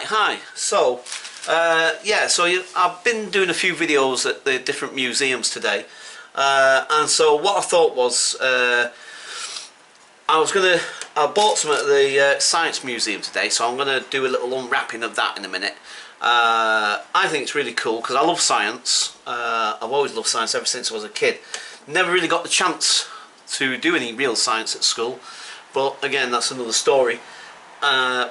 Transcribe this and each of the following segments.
hi. So, I've been doing a few videos at the different museums today, and so what I thought was, I bought some at the Science Museum today, so I'm gonna do a little unwrapping of that in a minute. I think it's really cool because I love science. I've always loved science ever since I was a kid. Never really got the chance to do any real science at school, but again, that's another story.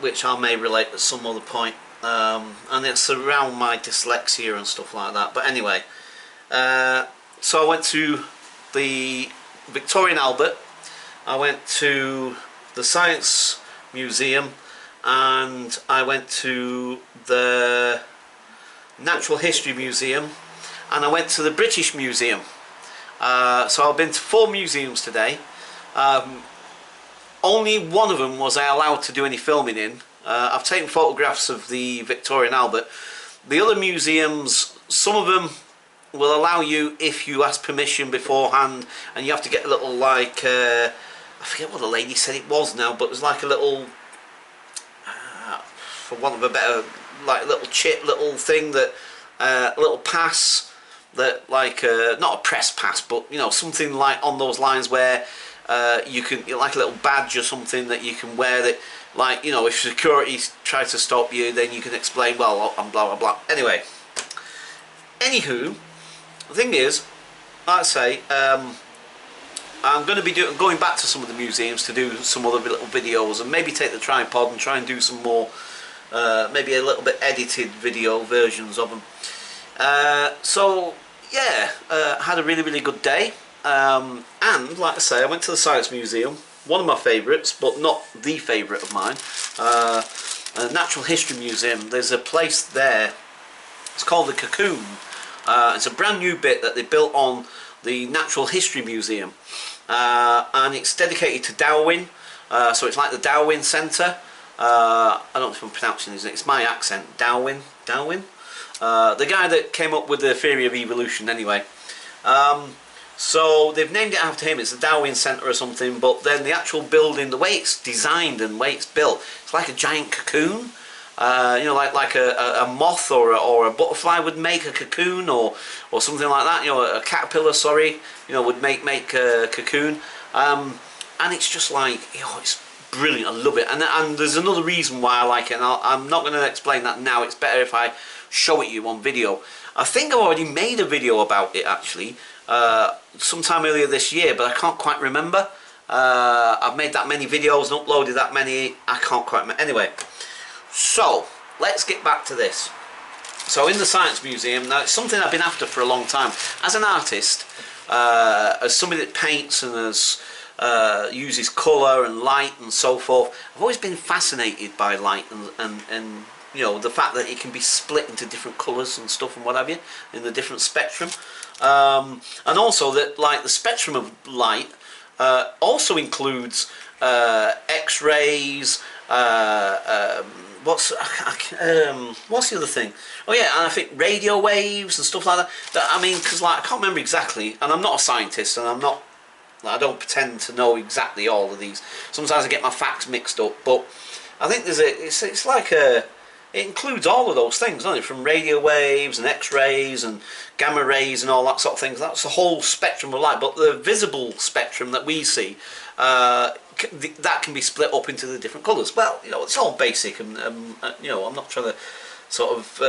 Which I may relate at some other point, and it's around my dyslexia and stuff like that. But anyway, so I went to the Victoria and Albert, I went to the Science Museum, and I went to the Natural History Museum, and I went to the British Museum. So I've been to 4 museums today. Only one of them was I allowed to do any filming in. I've taken photographs of the Victoria and Albert. The other museums, some of them will allow you if you ask permission beforehand, and you have to get a little, like, I forget what the lady said it was now, but it was like a little, for want of a better, like a little chip, little thing that, a little pass that, like, not a press pass, but, you know, something like on those lines where you can, like a little badge or something that you can wear that, like, you know, if security tries to stop you, then you can explain, well, I'm blah blah blah. Anyway, anywho, the thing is, like I say, I'm going to be going back to some of the museums to do some other little videos, and maybe take the tripod and try and do some more, maybe a little bit edited video versions of them. So yeah, had a really good day. And like I say, I went to the Science Museum, one of my favourites, but not the favourite of mine. Natural History Museum. There's a place there, it's called the Cocoon. It's a brand new bit that they built on the Natural History Museum, and it's dedicated to Darwin. So it's like the Darwin Centre. I don't know if I'm pronouncing his name, it's my accent, Darwin? The guy that came up with the theory of evolution anyway. So they've named it after him. It's the Darwin Centre or something, but then the actual building, the way it's designed and the way it's built, it's like a giant cocoon. You know, like a moth or a butterfly would make a cocoon, or something like that. You know, a caterpillar, sorry, you know, would make a cocoon. And it's just like, you know, it's brilliant. I love it. And there's another reason why I like it, and I'm not going to explain that now. It's better if I show it you on video. I think I've already made a video about it actually, sometime earlier this year, but I can't quite remember. I've made that many videos and uploaded that many, I can't quite remember. Anyway, so let's get back to this. So in the Science Museum, now it's something I've been after for a long time. As an artist, as somebody that paints and uses colour and light and so forth, I've always been fascinated by light and you know, the fact that it can be split into different colours and stuff and what have you, in the different spectrum. And also that, like, the spectrum of light also includes X-rays, what's the other thing? Oh yeah, and I think radio waves and stuff like that. I mean, because, like, I can't remember exactly, and I'm not a scientist, and I don't pretend to know exactly all of these. Sometimes I get my facts mixed up, but I think it's like it includes all of those things, doesn't it? From radio waves and X-rays and gamma rays and all that sort of things. That's the whole spectrum of light. But the visible spectrum that we see, that can be split up into the different colours. Well, you know, it's all basic, and you know, I'm not trying to sort of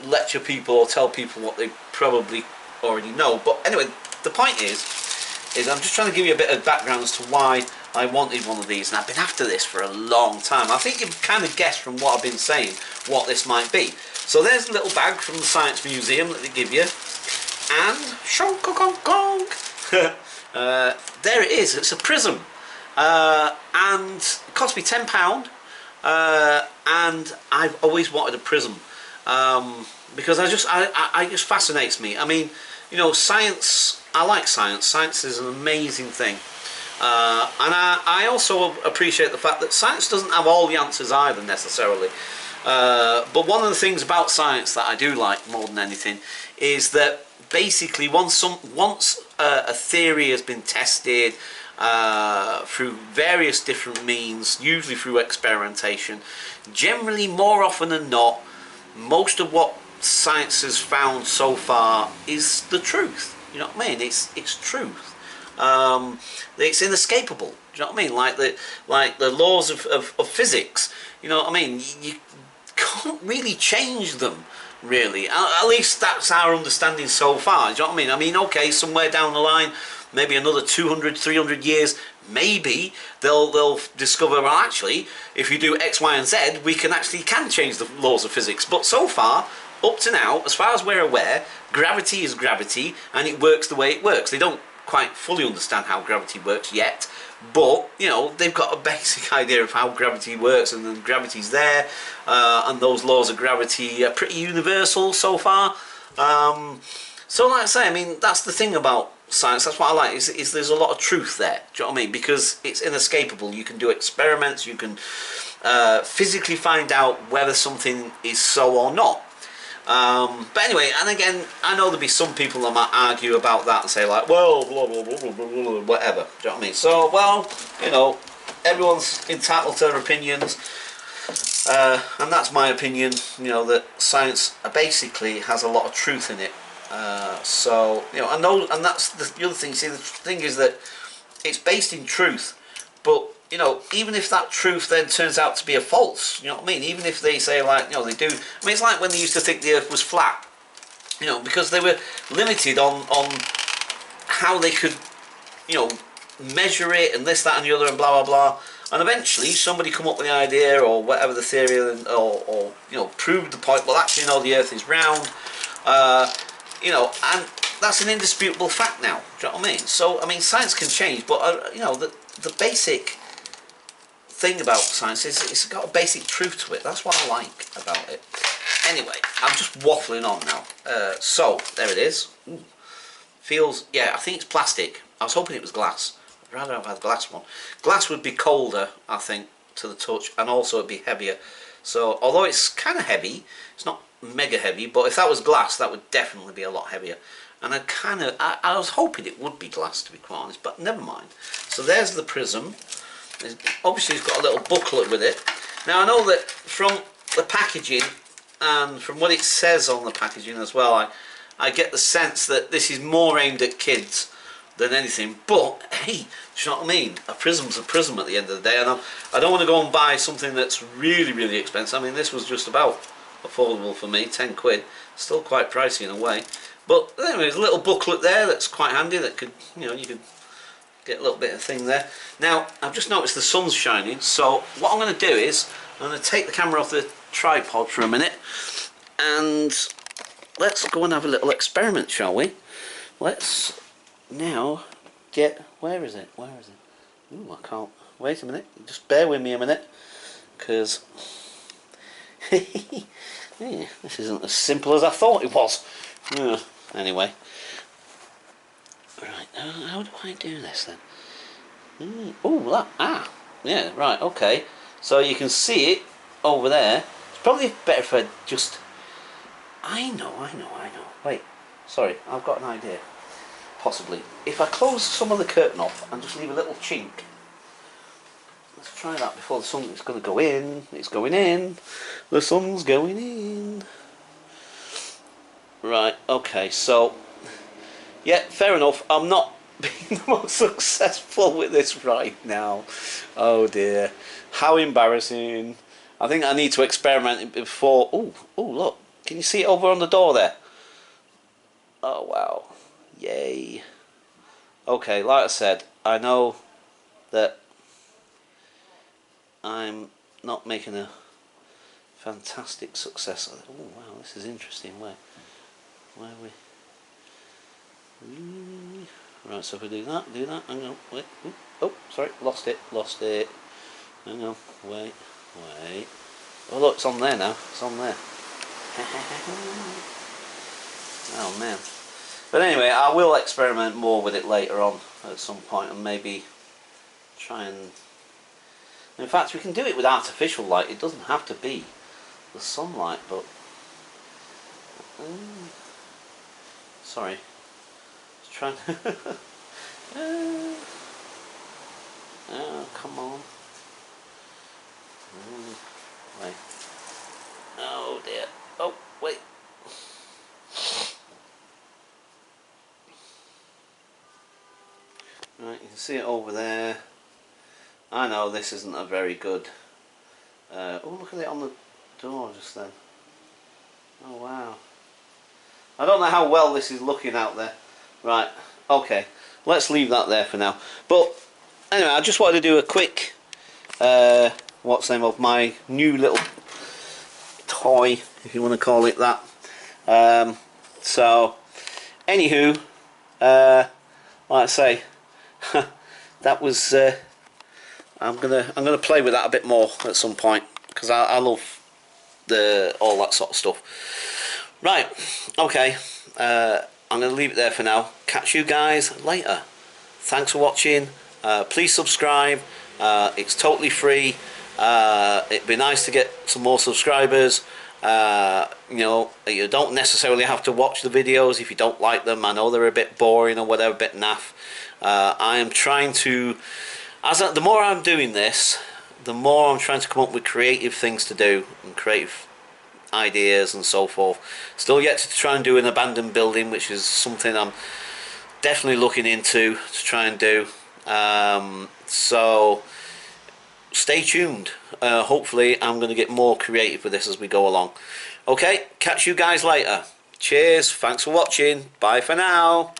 lecture people or tell people what they probably already know. But anyway, the point is I'm just trying to give you a bit of background as to why I wanted one of these, and I've been after this for a long time. I think you've kind of guessed from what I've been saying what this might be. So there's a little bag from the Science Museum that they give you, and shonk konk konk. There it is. It's a prism, and it cost me £10. And I've always wanted a prism, because it just fascinates me. I mean, you know, science. I like science. Science is an amazing thing. And I also appreciate the fact that science doesn't have all the answers either necessarily. But one of the things about science that I do like more than anything is that basically once a theory has been tested, through various different means, usually through experimentation. Generally, more often than not, most of what science has found so far is the truth. You know what I mean? It's truth. It's inescapable. Do you know what I mean? Like the laws of physics. You know what I mean? You can't really change them. Really, at least that's our understanding so far. Do you know what I mean? I mean, okay, somewhere down the line, maybe another 200, 300 years, maybe they'll discover, well, actually, if you do X, Y, and Z, we can change the laws of physics. But so far, up to now, as far as we're aware, gravity is gravity, and it works the way it works. They don't quite fully understand how gravity works yet, but you know, they've got a basic idea of how gravity works, and then gravity's there, and those laws of gravity are pretty universal so far. So like I say, I mean, that's the thing about science. That's what I like, is there's a lot of truth there. Do you know what I mean? Because it's inescapable. You can do experiments, you can physically find out whether something is so or not. But anyway, and again, I know there'll be some people that might argue about that and say like, well, blah, blah, blah, blah, blah, blah, whatever. Do you know what I mean? So, well, you know, everyone's entitled to their opinions, and that's my opinion. You know, that science basically has a lot of truth in it. So, you know, I know, and that's the other thing. See, the thing is that it's based in truth, but you know, even if that truth then turns out to be a false, you know what I mean? Even if they say like, you know, they do. I mean, it's like when they used to think the Earth was flat, you know, because they were limited on how they could, you know, measure it and this, that, and the other, and blah blah blah. And eventually, somebody come up with the idea or whatever the theory, or you know, proved the point. Well, actually, no, the Earth is round. You know, and that's an indisputable fact now. Do you know what I mean? So, I mean, science can change, but you know, the basic thing about science is it's got a basic truth to it. That's what I like about it. Anyway, I'm just waffling on now. So there it is. Ooh. Feels, yeah, I think it's plastic. I was hoping it was glass. I'd rather have had glass one. Glass would be colder, I think, to the touch, and also it'd be heavier. So although it's kind of heavy, it's not mega heavy, but if that was glass, that would definitely be a lot heavier. And I was hoping it would be glass, to be quite honest, but never mind. So there's the prism. Obviously it's got a little booklet with it. Now I know that from the packaging and from what it says on the packaging as well, I get the sense that this is more aimed at kids than anything. But hey, do you know what I mean? A prism's a prism at the end of the day, and I don't want to go and buy something that's really, really expensive. I mean, this was just about affordable for me, 10 quid. Still quite pricey in a way. But anyway, there's a little booklet there that's quite handy that could, you know, you could get a little bit of thing there. Now, I've just noticed the sun's shining, so what I'm going to do is I'm going to take the camera off the tripod for a minute, and let's go and have a little experiment, shall we? Let's now get, where is it? Ooh, I can't, wait a minute, just bear with me a minute, because yeah, this isn't as simple as I thought it was. Yeah, anyway. Right, how do I do this then? Oh, that, yeah, right, okay. So you can see it over there. It's probably better if I just, I know. Wait, sorry, I've got an idea. Possibly. If I close some of the curtain off and just leave a little chink. Let's try that before the sun is going to go in. It's going in. The sun's going in. Right, okay, so yeah, fair enough. I'm not being the most successful with this right now. Oh dear. How embarrassing. I think I need to experiment it before. Oh, look. Can you see it over on the door there? Oh wow. Yay. Okay, like I said, I know that I'm not making a fantastic success of it. Oh wow, this is interesting. Where are we? Right, so if we do that, hang on, wait, oh, sorry, lost it, hang on, wait, oh look, it's on there now, it's on there. Oh man. But anyway, I will experiment more with it later on at some point, and maybe try and, in fact we can do it with artificial light. It doesn't have to be the sunlight, but sorry, just trying Oh, come on. Wait. Oh dear. Oh, wait. Right, you can see it over there. I know this isn't a very good... oh, look at it on the door just then. Oh, wow. I don't know how well this is looking out there. Right, okay. Let's leave that there for now. But, anyway, I just wanted to do a quick... what's the name of my new little toy, if you want to call it that. So, anywho, like I say, that was... I'm gonna play with that a bit more at some point because I love all that sort of stuff. Right, okay. I'm gonna leave it there for now. Catch you guys later. Thanks for watching. Please subscribe. It's totally free. It'd be nice to get some more subscribers. You know, you don't necessarily have to watch the videos if you don't like them. I know they're a bit boring or whatever, a bit naff. I am trying to, the more I'm doing this, the more I'm trying to come up with creative things to do and creative ideas and so forth. Still yet to try and do an abandoned building, which is something I'm definitely looking into to try and do. So stay tuned. Hopefully I'm going to get more creative with this as we go along. Okay, catch you guys later. Cheers, thanks for watching, bye for now.